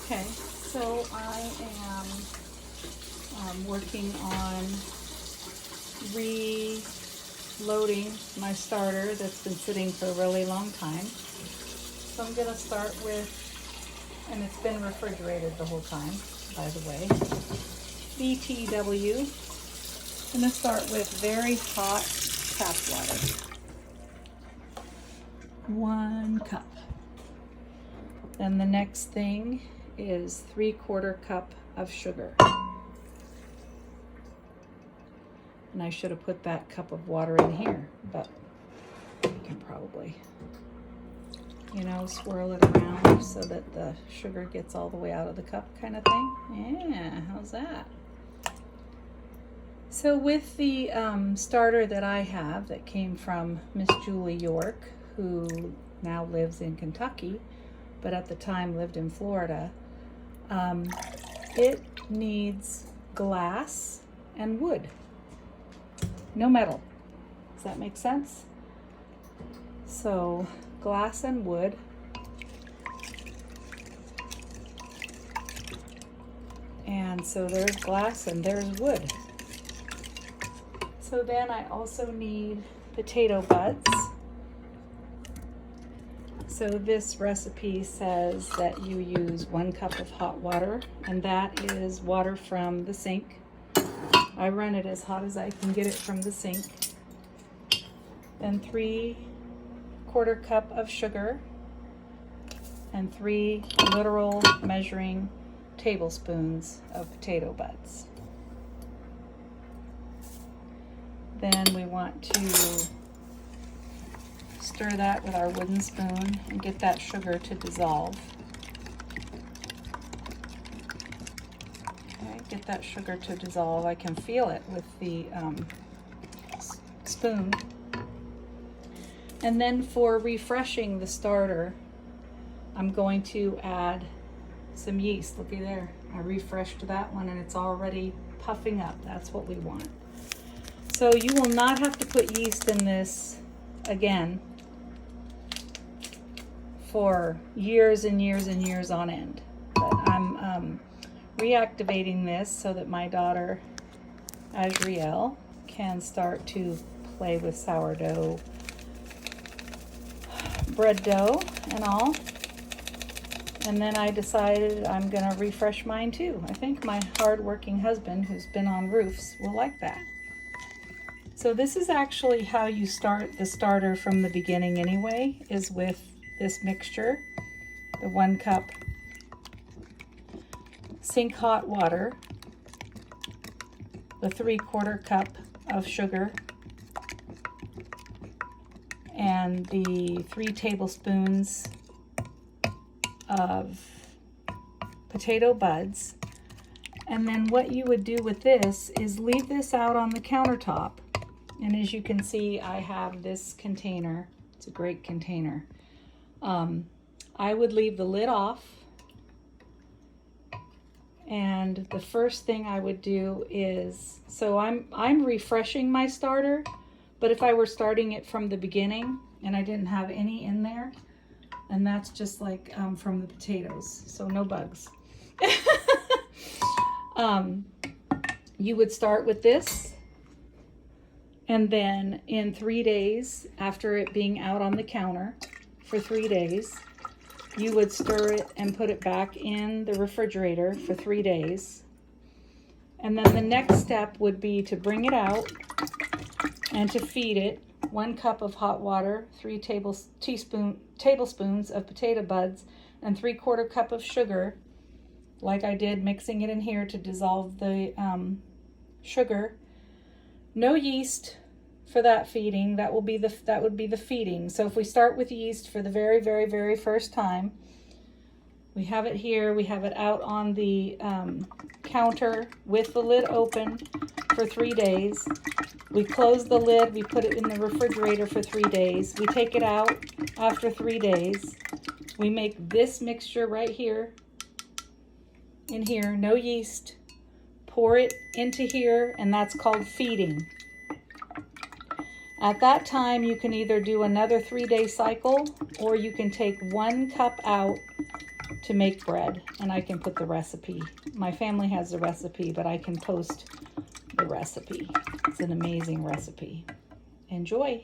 Okay, so I am working on reloading my starter that's been sitting for a really long time. So I'm going to start with, and it's been refrigerated the whole time, by the way, BTW. I'm going to start with very hot tap water. 1 cup. Then the next thing is 3/4 cup of sugar. And I should have put that cup of water in here, but you can probably, swirl it around so that the sugar gets all the way out of the cup kind of thing. Yeah, how's that? So with the starter that I have that came from Miss Julie York, who now lives in Kentucky, but at the time lived in Florida, it needs glass and wood. No metal. Does that make sense? So glass and wood. And so there's glass and there's wood. So then I also need potato buds. So this recipe says that you use 1 cup of hot water, and that is water from the sink. I run it as hot as I can get it from the sink. Then 3/4 cup of sugar and 3 literal measuring tablespoons of potato buds. Then we want to stir that with our wooden spoon and get that sugar to dissolve. Okay, get that sugar to dissolve. I can feel it with the spoon. And then for refreshing the starter, I'm going to add some yeast. Looky there. I refreshed that one and it's already puffing up. That's what we want. So you will not have to put yeast in this again for years and years and years on end. But I'm reactivating this so that my daughter, Azriel, can start to play with sourdough, bread dough and all. And then I decided I'm gonna refresh mine too. I think my hard-working husband, who's been on roofs, will like that. So this is actually how you start the starter from the beginning anyway, is with this mixture, the 1 cup sink hot water, the 3/4 cup of sugar, and the 3 tablespoons of potato buds. And then what you would do with this is leave this out on the countertop. And as you can see, I have this container. It's a great container. I would leave the lid off. And the first thing I would do is, so I'm refreshing my starter, but if I were starting it from the beginning and I didn't have any in there, and that's just like from the potatoes, so no bugs. You would start with this, and then in 3 days, after it being out on the counter for 3 days, you would stir it and put it back in the refrigerator for 3 days. And then the next step would be to bring it out and to feed it 1 cup of hot water, 3 tablespoons of potato buds, and 3/4 cup of sugar, like I did, mixing it in here to dissolve the sugar. No yeast for that feeding. That would be the feeding. So if we start with yeast for the very, very, very first time, we have it here. We have it out on the counter with the lid open for 3 days. We close the lid. We put it in the refrigerator for 3 days. We take it out after 3 days. We make this mixture right here, in here, no yeast. Pour it into here, and that's called feeding. At that time, you can either do another 3-day cycle, or you can take 1 cup out to make bread, and I can put the recipe. My family has the recipe, but I can post the recipe. It's an amazing recipe. Enjoy.